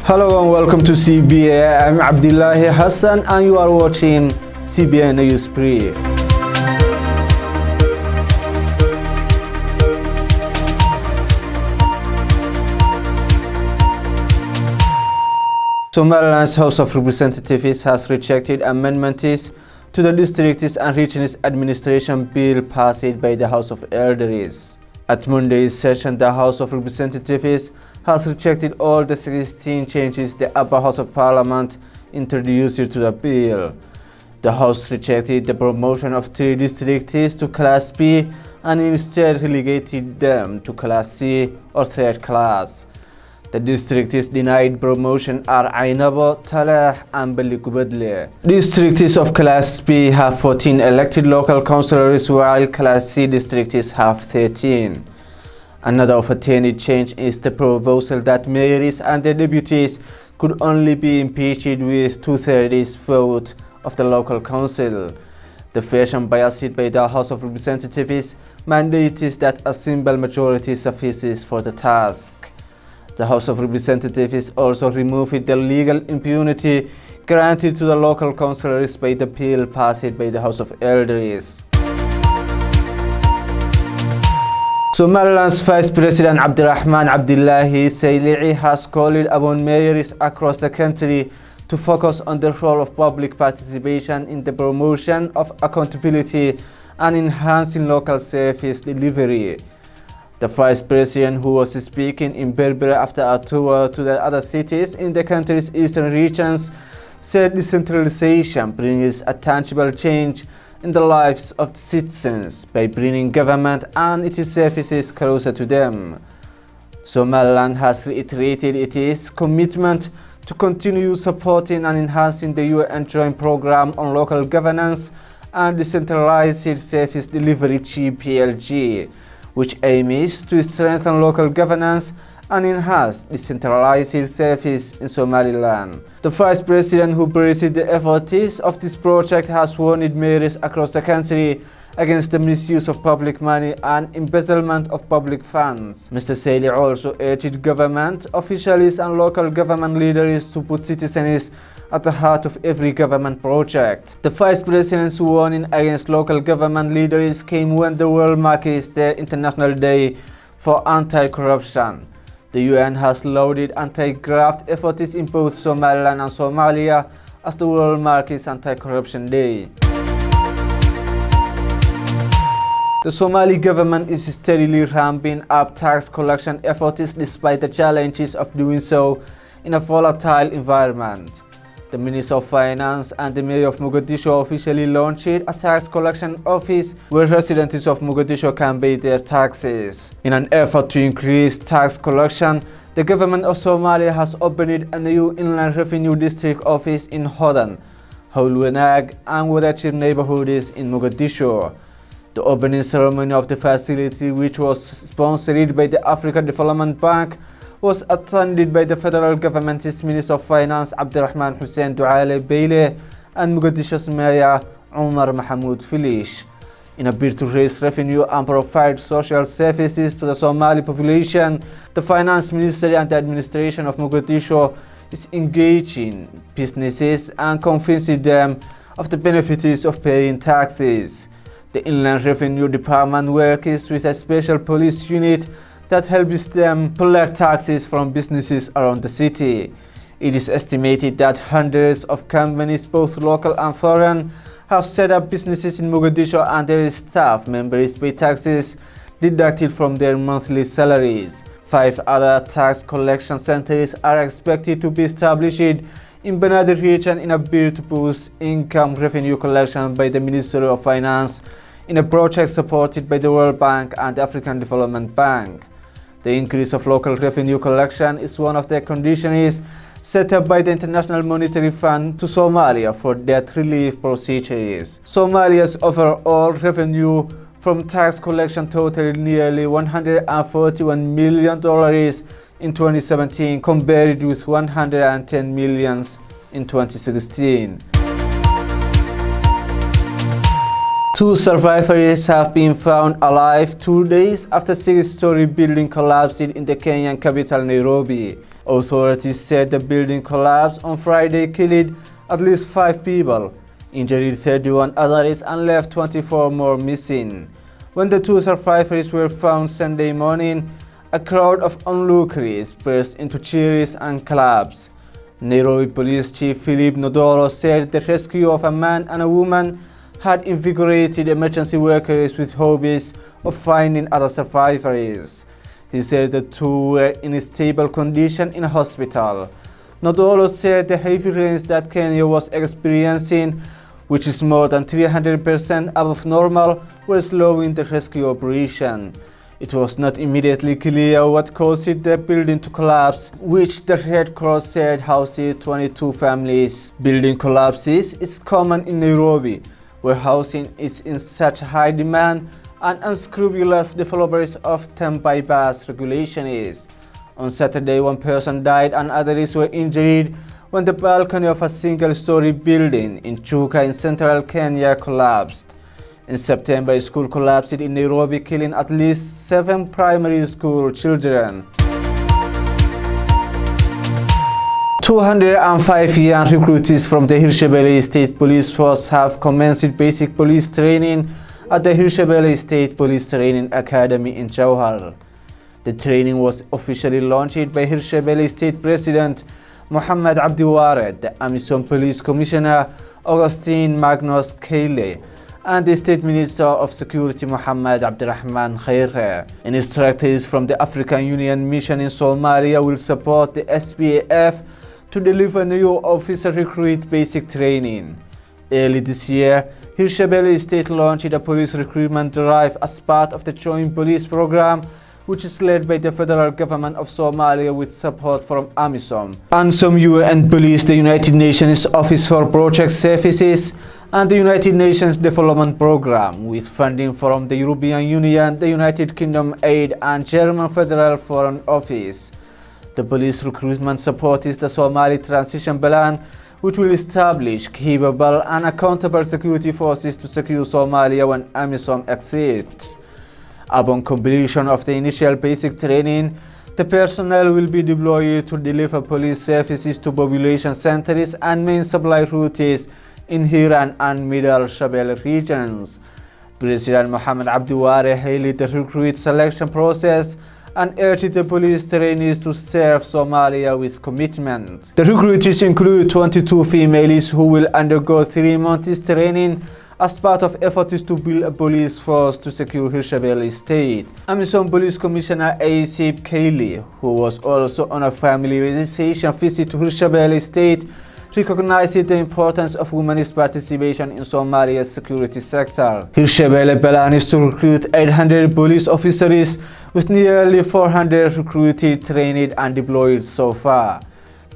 Hello and welcome to CBA. I'm Abdillahi Hassan and you are watching CBA News Brief. Somaliland's House of Representatives has rejected amendments to the Districts and Regions Administration Bill passed by the House of Elders. At Monday's session, the House of Representatives has rejected all the 16 changes the Upper House of Parliament introduced to the bill. The House rejected the promotion of 3 districts to Class B and instead relegated them to Class C or 3rd class. The districts denied promotion are Ainabo, Talah and Beledweyn. Districts of Class B have 14 elected local councillors while Class C districts have 13. Another opportunity change is the proposal that mayors and the deputies could only be impeached with 2/3 vote of the local council. The version biased by the House of Representatives mandates that a simple majority suffices for the task. The House of Representatives also removed the legal impunity granted to the local councillors by the bill passed by the House of Elders. Somaliland's Vice President Abdillahi Hassan has called upon mayors across the country to focus on the role of public participation in the promotion of accountability and enhancing local service delivery. The Vice President, who was speaking in Berbera after a tour to the other cities in the country's eastern regions, said decentralization brings a tangible change in the lives of citizens by bringing government and its services closer to them. Somaliland has reiterated its commitment to continue supporting and enhancing the UN Joint Programme on Local Governance and Decentralized Service Delivery (GPLG), which aims to strengthen local governance and enhance decentralized service in Somaliland. The Vice President, who praised the efforts of this project, has warned mayors across the country against the misuse of public money and embezzlement of public funds. Mr. Saili also urged government officials and local government leaders to put citizens at the heart of every government project. The Vice President's warning against local government leaders came when the world marks the International Day for Anti-Corruption. The UN has lauded anti-graft efforts in both Somaliland and Somalia as the world marks Anti-Corruption Day. The Somali government is steadily ramping up tax collection efforts despite the challenges of doing so in a volatile environment. The Minister of Finance and the Mayor of Mogadishu officially launched a tax collection office where residents of Mogadishu can pay their taxes. In an effort to increase tax collection, the government of Somalia has opened a new Inland Revenue District office in Hodan, Howlwanag and Wadajir neighborhoods in Mogadishu. The opening ceremony of the facility, which was sponsored by the African Development Bank, was attended by the federal government's Minister of Finance Abdirahman Hussein Duale Beyle and Mogadishu's Mayor Omar Mahmoud Filish. In a bid to raise revenue and provide social services to the Somali population, the Finance Ministry and the administration of Mogadishu is engaging businesses and convincing them of the benefits of paying taxes. The Inland Revenue Department works with a special police unit that helps them collect taxes from businesses around the city. It is estimated that hundreds of companies, both local and foreign, have set up businesses in Mogadishu and their staff members pay taxes deducted from their monthly salaries. 5 other tax collection centers are expected to be established in Banaadir region in a bid to boost income revenue collection by the Ministry of Finance in a project supported by the World Bank and the African Development Bank. The increase of local revenue collection is one of the conditions set up by the International Monetary Fund to Somalia for debt relief procedures. Somalia's overall revenue from tax collection totaled nearly $141 million in 2017 compared with $110 million in 2016. 2 survivors have been found alive 2 days after 6-story building collapsed in the Kenyan capital Nairobi. Authorities said the building collapsed on Friday, killing at least 5 people, injured 31 others, and left 24 more missing. When the 2 survivors were found Sunday morning, a crowd of onlookers burst into cheers and claps. Nairobi Police Chief Philip Nodoro said the rescue of a man and a woman had invigorated emergency workers with hopes of finding other survivors. He said the 2 were in stable condition in a hospital. Nodoro said the heavy rains that Kenya was experiencing, which is more than 300% above normal, were slowing the rescue operation. It was not immediately clear what caused the building to collapse, which the Red Cross said housed 22 families. Building collapses is common in Nairobi, where housing is in such high demand and unscrupulous developers often bypass regulations. On Saturday, 1 person died and others were injured when the balcony of a single-story building in Chuka in central Kenya collapsed. In September, a school collapsed in Nairobi, killing at least 7 primary school children. 205 young recruits from the Hirshabelle State Police Force have commenced basic police training at the Hirshabelle State Police Training Academy in Jowhar. The training was officially launched by Hirshabelle State President Mohammed Abdiwared, the AMISOM Police Commissioner Augustine Magnus Kayle, and the State Minister of Security Mohammed Abdirahman Khair. Instructors from the African Union Mission in Somalia will support the SPAF to deliver new officer recruit basic training. Early this year, Hirshabelle State launched a police recruitment drive as part of the Joint Police Program, which is led by the federal government of Somalia with support from AMISOM, ANSOM UN Police, the United Nations Office for Project Services, and the United Nations Development Program, with funding from the European Union, the United Kingdom Aid, and German Federal Foreign Office. The police recruitment supports the Somali Transition Plan, which will establish capable and accountable security forces to secure Somalia when AMISOM exits. Upon completion of the initial basic training, the personnel will be deployed to deliver police services to population centers and main supply routes in Hiran and Middle Shabelle regions. President Mohammed Abdiware hailed the recruit selection process and urged the police trainees to serve Somalia with commitment. The recruits include 22 females who will undergo 3 months training as part of efforts to build a police force to secure Hirshabelle State. AMISOM Police Commissioner Asip Kayle, who was also on a familiarization visit to Hirshabelle State, recognized the importance of women's participation in Somalia's security sector. Hirshabelle plans to recruit 800 police officers, with nearly 400 recruited, trained, and deployed so far.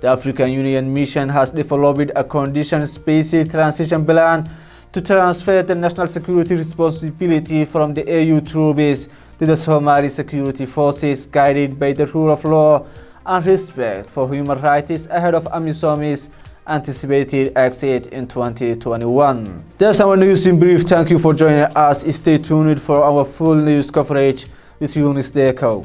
The African Union Mission has developed a conditions-based transition plan to transfer the national security responsibility from the AU troops to the Somali security forces, guided by the rule of law and respect for human rights ahead of AMISOM's anticipated exit in 2021. That's our news in brief. Thank you for joining us. Stay tuned for our full news coverage with Yunus Deko.